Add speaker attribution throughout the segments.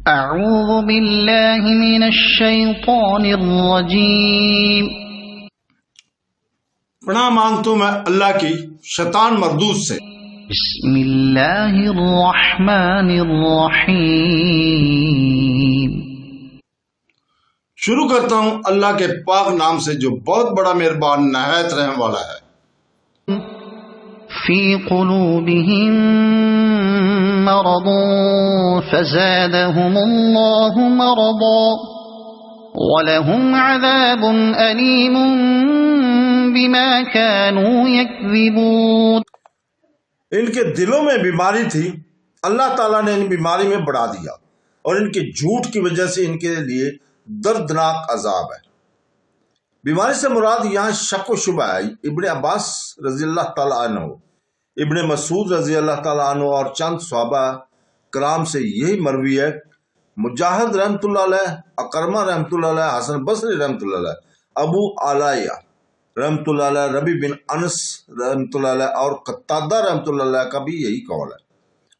Speaker 1: اعوذ باللہ من الشیطان الرجیم۔
Speaker 2: پناہ مانگتا ہوں میں اللہ کی شیطان مردود سے۔
Speaker 1: بسم اللہ الرحمن الرحیم۔
Speaker 2: شروع کرتا ہوں اللہ کے پاک نام سے جو بہت بڑا مہربان نہایت رحم والا ہے۔
Speaker 1: فی قلوبہم مرض فزادهم اللہ مرضا ولہم عذاب علیم بما كانوا یکذبون۔
Speaker 2: ان کے دلوں میں بیماری تھی، اللہ تعالیٰ نے ان بیماری میں بڑھا دیا، اور ان کے جھوٹ کی وجہ سے ان کے لیے دردناک عذاب ہے۔ بیماری سے مراد یہاں شک و شبہ ہے۔ ابن عباس رضی اللہ تعالیٰ عنہ، ابن مسعود رضی اللہ تعالیٰ عنہ اور چند صحابہ کرام سے یہی مروی ہے۔ مجاہد رحمۃ اللہ علیہ، اکرمہ رحمۃ اللہ علیہ، حسن بصری رحمۃ اللہ علیہ، ابو علیہ رحمۃ اللہ علیہ، ربی بن انس رحمۃ اللہ علیہ اور قتادہ رحمۃ اللہ علیہ کا بھی یہی قول ہے۔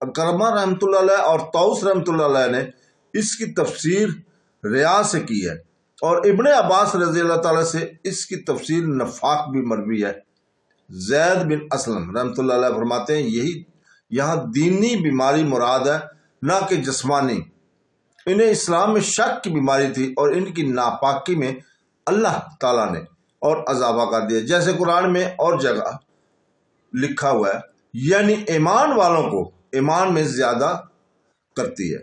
Speaker 2: اکرمہ رحمۃ اللہ علیہ اور طاؤس رحمۃ اللہ علیہ نے اس کی تفسیر ریا سے کی ہے، اور ابن عباس رضی اللہ تعالیٰ سے اس کی تفسیر نفاق بھی مروی ہے۔ زید بن اسلم رحمۃ اللہ علیہ فرماتے ہیں یہی یہاں دینی بیماری مراد ہے، نہ کہ جسمانی۔ انہیں اسلام میں شک کی بیماری تھی، اور ان کی ناپاکی میں اللہ تعالیٰ نے اور اضافہ کر دیا، جیسے قرآن میں اور جگہ لکھا ہوا ہے، یعنی ایمان والوں کو ایمان میں زیادہ کرتی ہے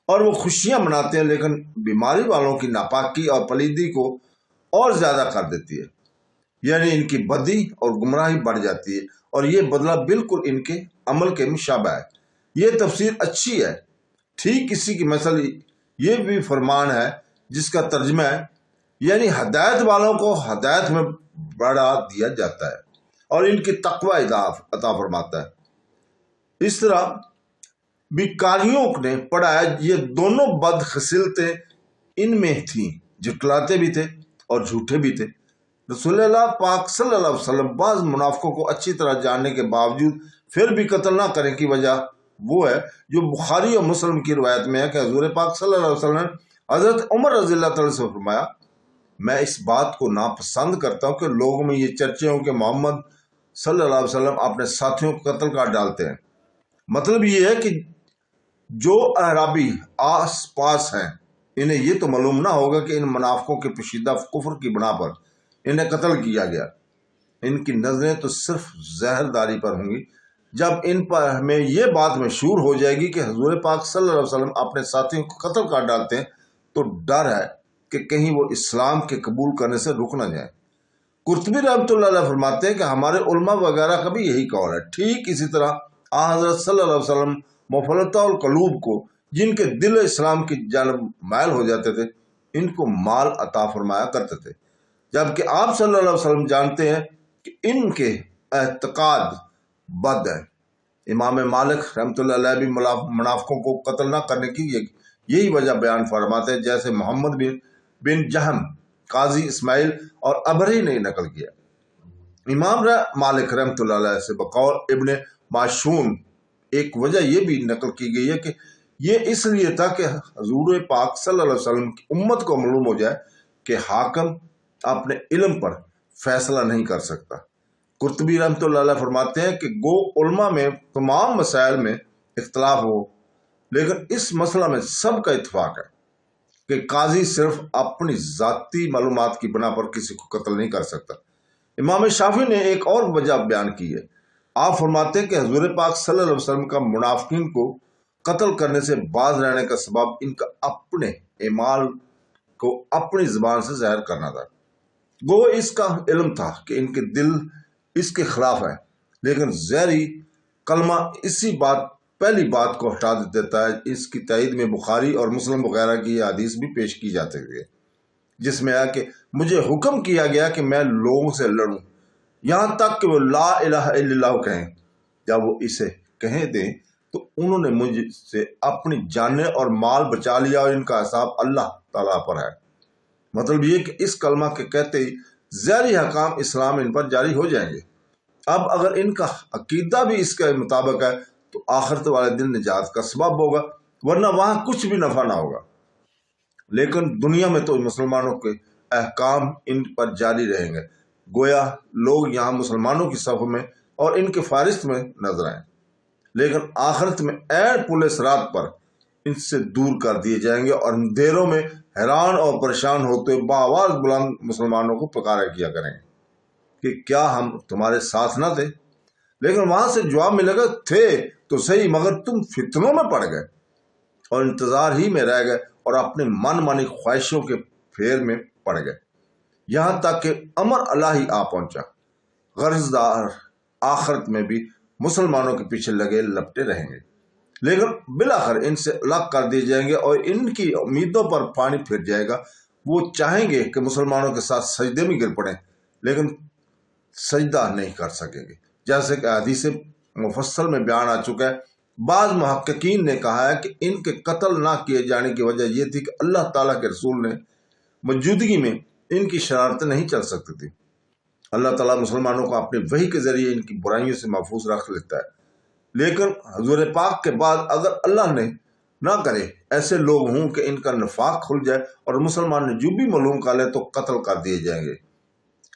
Speaker 2: اور وہ خوشیاں مناتے ہیں، لیکن بیماری والوں کی ناپاکی اور پلیدی کو اور زیادہ کر دیتی ہے، یعنی ان کی بدی اور گمراہی بڑھ جاتی ہے، اور یہ بدلہ بالکل ان کے عمل کے مشابہ ہے۔ یہ تفسیر اچھی ہے۔ ٹھیک اسی کی مثل یہ بھی فرمان ہے جس کا ترجمہ ہے، یعنی ہدایت والوں کو ہدایت میں بڑھا دیا جاتا ہے اور ان کی تقوی عطا فرماتا ہے۔ اس طرح بیکاریوں نے پڑھا ہے، یہ دونوں بد خصلتیں ان میں تھیں، جھٹلاتے بھی تھے اور جھوٹے بھی تھے۔ رسول اللہ پاک صلی اللہ علیہ وسلم بعض منافقوں کو اچھی طرح جاننے کے باوجود پھر بھی قتل نہ کرنے کی وجہ وہ ہے جو بخاری اور مسلم کی روایت میں ہے کہ حضور پاک صلی اللہ علیہ وسلم نے حضرت عمر رضی اللہ تعالیٰ سے فرمایا، میں اس بات کو ناپسند کرتا ہوں کہ لوگوں میں یہ چرچے ہوں کہ محمد صلی اللہ علیہ وسلم اپنے ساتھیوں کو قتل کر ڈالتے ہیں۔ مطلب یہ ہے کہ جو اعرابی آس پاس ہیں انہیں یہ تو معلوم نہ ہوگا کہ ان منافقوں کے پوشیدہ کفر کی بنا پر انہیں قتل کیا گیا۔ ان کی نظریں تو صرف زہر داری پر ہوں گی۔ جب ان پر ہمیں یہ بات مشہور ہو جائے گی کہ حضور پاک صلی اللہ علیہ وسلم اپنے ساتھیوں کو قتل کر ڈالتے ہیں، تو ڈر ہے کہ کہیں وہ اسلام کے قبول کرنے سے رک نہ جائیں۔ قرطبی رحمۃ اللہ علیہ فرماتے ہیں کہ ہمارے علماء وغیرہ کا بھی یہی قول ہے۔ ٹھیک اسی طرح حضرت صلی اللہ علیہ وسلم مفلطہ القلوب کو، جن کے دل اسلام کی جانب مائل ہو جاتے تھے، ان کو مال عطا فرمایا کرتے تھے، جبکہ آپ صلی اللہ علیہ وسلم جانتے ہیں کہ ان کے اعتقاد بد ہے۔ امام مالک رحمۃ اللہ علیہ بھی منافقوں کو قتل نہ کرنے کی یہی وجہ بیان فرماتے ہیں، جیسے محمد بن جہم، قاضی اسماعیل اور ابری نے نقل کیا۔ امام مالک رحمۃ اللہ علیہ سے بقول ابن معشون ایک وجہ یہ بھی نقل کی گئی ہے کہ یہ اس لیے تھا کہ حضور پاک صلی اللہ علیہ وسلم کی امت کو معلوم ہو جائے کہ حاکم اپنے علم پر فیصلہ نہیں کر سکتا۔ قرطبی رحمۃ اللہ علیہ فرماتے ہیں کہ گو علماء میں تمام مسائل میں اختلاف ہو، لیکن اس مسئلہ میں سب کا اتفاق ہے کہ قاضی صرف اپنی ذاتی معلومات کی بنا پر کسی کو قتل نہیں کر سکتا۔ امام شافعی نے ایک اور وجہ بیان کی ہے۔ آپ فرماتے ہیں کہ حضور پاک صلی اللہ علیہ وسلم کا منافقین کو قتل کرنے سے باز رہنے کا سبب ان کا اپنے اعمال کو اپنی زبان سے ظاہر کرنا تھا۔ گو اس کا علم تھا کہ ان کے دل اس کے خلاف ہیں، لیکن ظاہری کلمہ اسی پہلی بات کو ہٹا دیتا ہے۔ اس کی تائید میں بخاری اور مسلم وغیرہ کی یہ حدیث بھی پیش کی جاتی ہے، جس میں ہے کہ مجھے حکم کیا گیا کہ میں لوگوں سے لڑوں یہاں تک کہ وہ لا الہ الا اللہ کہیں۔ جب وہ اسے کہہ دیں تو انہوں نے مجھ سے اپنی جانیں اور مال بچا لیا، اور ان کا حساب اللہ تعالیٰ پر ہے۔ مطلب یہ کہ اس کلمہ کے کہتے ہی ظاہری حکام اسلام ان پر جاری ہو جائیں گے۔ اب اگر ان کا عقیدہ بھی اس کے مطابق ہے تو آخرت والے دن نجات کا سبب ہوگا، ورنہ وہاں کچھ بھی نفع نہ ہوگا۔ لیکن دنیا میں تو مسلمانوں کے احکام ان پر جاری رہیں گے، گویا لوگ یہاں مسلمانوں کی صف میں اور ان کے فہرست میں نظر آئیں، لیکن آخرت میں عین پل صراط پر ان سے دور کر دیے جائیں گے اور اندھیروں میں حیران اور پریشان ہوتے بآواز بلند مسلمانوں کو پکارا کیا کریں گے کہ کیا ہم تمہارے ساتھ نہ تھے؟ لیکن وہاں سے جواب ملے گا، تھے تو صحیح مگر تم فتنوں میں پڑ گئے اور انتظار ہی میں رہ گئے اور اپنے من مانی خواہشوں کے پھیر میں پڑ گئے، یہاں تک کہ امر الہی آ پہنچا۔ غرض دار آخرت میں بھی مسلمانوں کے پیچھے لگے لپٹے رہیں گے، لیکن بالآخر ان سے الگ کر دیے جائیں گے اور ان کی امیدوں پر پانی پھر جائے گا۔ وہ چاہیں گے کہ مسلمانوں کے ساتھ سجدے میں گر پڑیں، لیکن سجدہ نہیں کر سکیں گے، جیسے کہ حدیث مفصل میں بیان آ چکا ہے۔ بعض محققین نے کہا ہے کہ ان کے قتل نہ کیے جانے کی وجہ یہ تھی کہ اللہ تعالیٰ کے رسول نے موجودگی میں ان کی شرارتیں نہیں چل سکتی تھی۔ اللہ تعالیٰ مسلمانوں کو اپنی وحی کے ذریعے ان کی برائیوں سے محفوظ رکھ لیتا ہے، لیکن حضور پاک کے بعد اگر اللہ نے نہ کرے ایسے لوگ ہوں کہ ان کا نفاق کھل جائے اور مسلمان جو بھی معلوم کر لے تو قتل کر دیے جائیں گے۔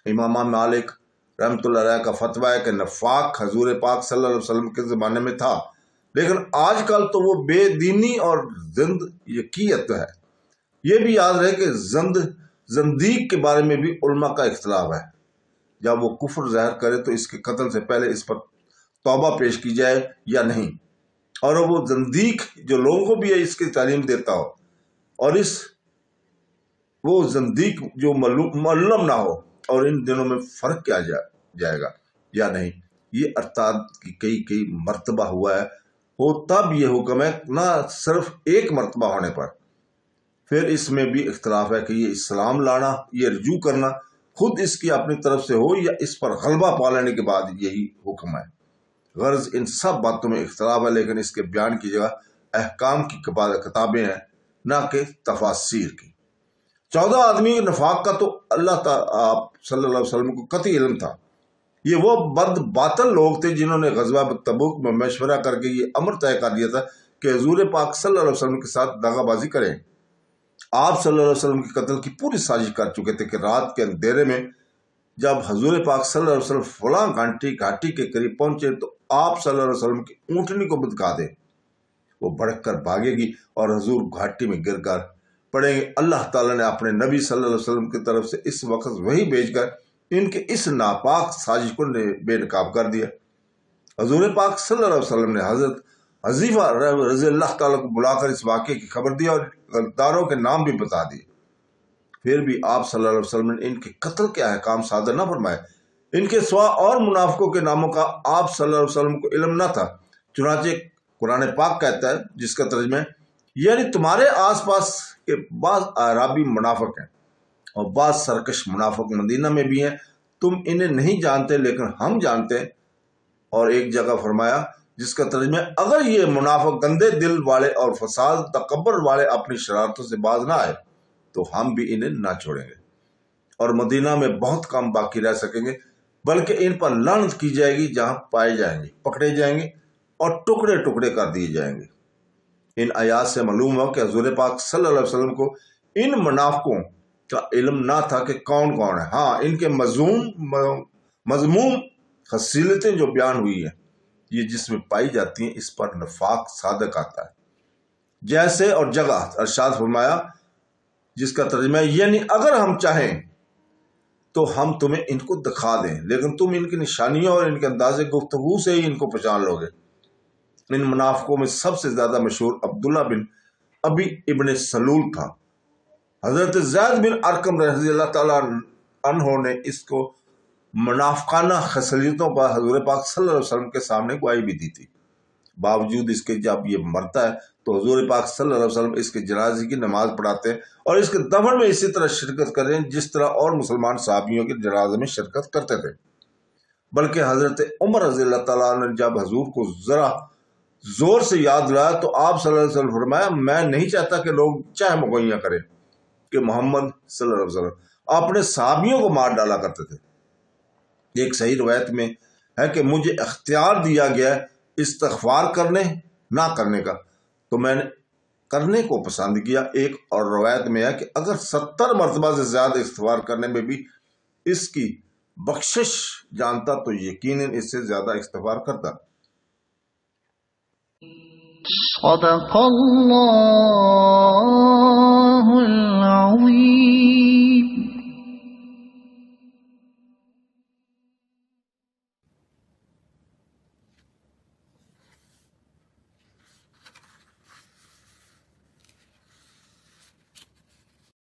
Speaker 2: امام مالک رحمۃ اللہ علیہ کا فتویٰ ہے کہ نفاق حضور پاک صلی اللہ علیہ وسلم کے زمانے میں تھا، لیکن آج کل تو وہ بے دینی اور زند یقیت ہے۔ یہ بھی یاد رہے کہ زندیق کے بارے میں بھی علماء کا اختلاف ہے، جب وہ کفر ظاہر کرے تو اس کے قتل سے پہلے اس پر توبہ پیش کی جائے یا نہیں، اور وہ زندیق جو لوگوں کو بھی اس کی تعلیم دیتا ہو اور وہ زندیق جو معلم نہ ہو، اور ان دنوں میں فرق کیا جائے گا یا نہیں۔ یہ ارتاد کی کئی مرتبہ ہوا ہے، ہو تب یہ حکم ہے، نہ صرف ایک مرتبہ ہونے پر۔ پھر اس میں بھی اختلاف ہے کہ یہ اسلام لانا، یہ رجوع کرنا خود اس کی اپنی طرف سے ہو یا اس پر غلبہ پا لینے کے بعد یہی حکم ہے۔ غرض ان سب باتوں میں اختلاف ہے، لیکن اس کے بیان کی جگہ احکام کی کتابیں ہیں، نہ کہ تفاسیر کی۔ 14 آدمی نفاق کا تو اللہ تعالیٰ صلی اللہ علیہ وسلم کو قطعی علم تھا۔ یہ وہ بد باطل لوگ تھے جنہوں نے غزوہ تبوک میں مشورہ کر کے یہ امر طے کر دیا تھا کہ حضور پاک صلی اللہ علیہ وسلم کے ساتھ دغا بازی کریں۔ آپ صلی اللہ علیہ وسلم کے قتل کی پوری سازش کر چکے تھے کہ رات کے اندھیرے میں جب حضور پاک صلی اللہ علیہ وسلم فلاں گھاٹی کے قریب پہنچے تو آپ صلی اللہ علیہ وسلم کی اونٹنی کو بتکا دیں، وہ بڑک کر بھاگے گی اور حضور گھاٹی میں گر کر پڑیں گے۔ اللہ تعالیٰ نے اپنے نبی صلی اللہ علیہ وسلم کی طرف سے اس وقت وہی بھیج کر ان کے اس ناپاک سازش کو بے نقاب کر دیا۔ حضور پاک صلی اللہ علیہ وسلم نے حضرت حذیفہ رضی اللہ تعالیٰ کو بلا کر اس واقعے کی خبر دی اور غداروں کے نام بھی بتا دیے۔ پھر بھی آپ صلی اللہ علیہ وسلم نے ان کے قتل کے احکام صادر نہ فرمائے۔ ان کے سوا اور منافقوں کے ناموں کا آپ صلی اللہ علیہ وسلم کو علم نہ تھا، چنانچہ قرآن پاک کہتا ہے، جس کا ترجمہ ہے یعنی تمہارے آس پاس کے بعض اعرابی منافق ہیں اور بعض سرکش منافق مدینہ میں بھی ہیں، تم انہیں نہیں جانتے لیکن ہم جانتے ہیں۔ اور ایک جگہ فرمایا جس کا ترجمہ ہے اگر یہ منافق گندے دل والے اور فساد تکبر والے اپنی شرارتوں سے باز نہ آئے تو ہم بھی انہیں نہ چھوڑیں گے، اور مدینہ میں بہت کم باقی رہ سکیں گے، بلکہ ان پر لعنت کی جائے گی، جہاں پائے جائیں گے پکڑے جائیں گے اور ٹکڑے ٹکڑے کر دیے جائیں گے۔ ان آیات سے معلوم ہوا کہ حضور پاک صلی اللہ علیہ وسلم کو ان منافقوں کا علم نہ تھا کہ کون کون ہے۔ ہاں، ان کے مذموم خصیلتیں جو بیان ہوئی ہیں، یہ جس میں پائی جاتی ہیں، اس پر نفاق صادق آتا ہے۔ جیسے اور جگہ ارشاد فرمایا جس کا ترجمہ ہے یعنی اگر ہم چاہیں تو ہم تمہیں ان کو دکھا دیں، لیکن تم ان کی نشانیوں اور ان کے انداز گفتگو سے ہی ان کو پہچان لو گے۔ ان منافقوں میں سب سے زیادہ مشہور عبداللہ بن ابی ابن سلول تھا۔ حضرت زید بن ارقم رضی اللہ تعالیٰ عنہ نے اس کو منافقانہ خصلتوں پر حضور پاک صلی اللہ علیہ وسلم کے سامنے گواہی بھی دی تھی۔ باوجود اس کے جب یہ مرتا ہے تو حضور پاک صلی اللہ علیہ وسلم اس کے جنازے کی نماز پڑھاتے ہیں اور اس کے دفن میں اسی طرح شرکت کرتے ہیں جس طرح اور مسلمان صحابیوں کے جنازے میں شرکت کرتے تھے۔ بلکہ حضرت عمر رضی اللہ تعالیٰ عنہ نے جب حضور کو ذرا زور سے یاد دلایا تو آپ صلی اللہ علیہ وسلم فرمایا میں نہیں چاہتا کہ لوگ چاہے مگوئیاں کریں کہ محمد صلی اللہ علیہ وسلم اپنے صحابیوں کو مار ڈالا کرتے تھے۔ ایک صحیح روایت میں ہے کہ مجھے اختیار دیا گیا ہے استغفار کرنے نہ کرنے کا، تو میں نے کرنے کو پسند کیا۔ ایک اور روایت میں ہے کہ اگر 70 مرتبہ سے زیادہ استغفار کرنے میں بھی اس کی بخشش جانتا تو یقیناً اس سے زیادہ استغفار کرتا۔
Speaker 1: صدق اللہ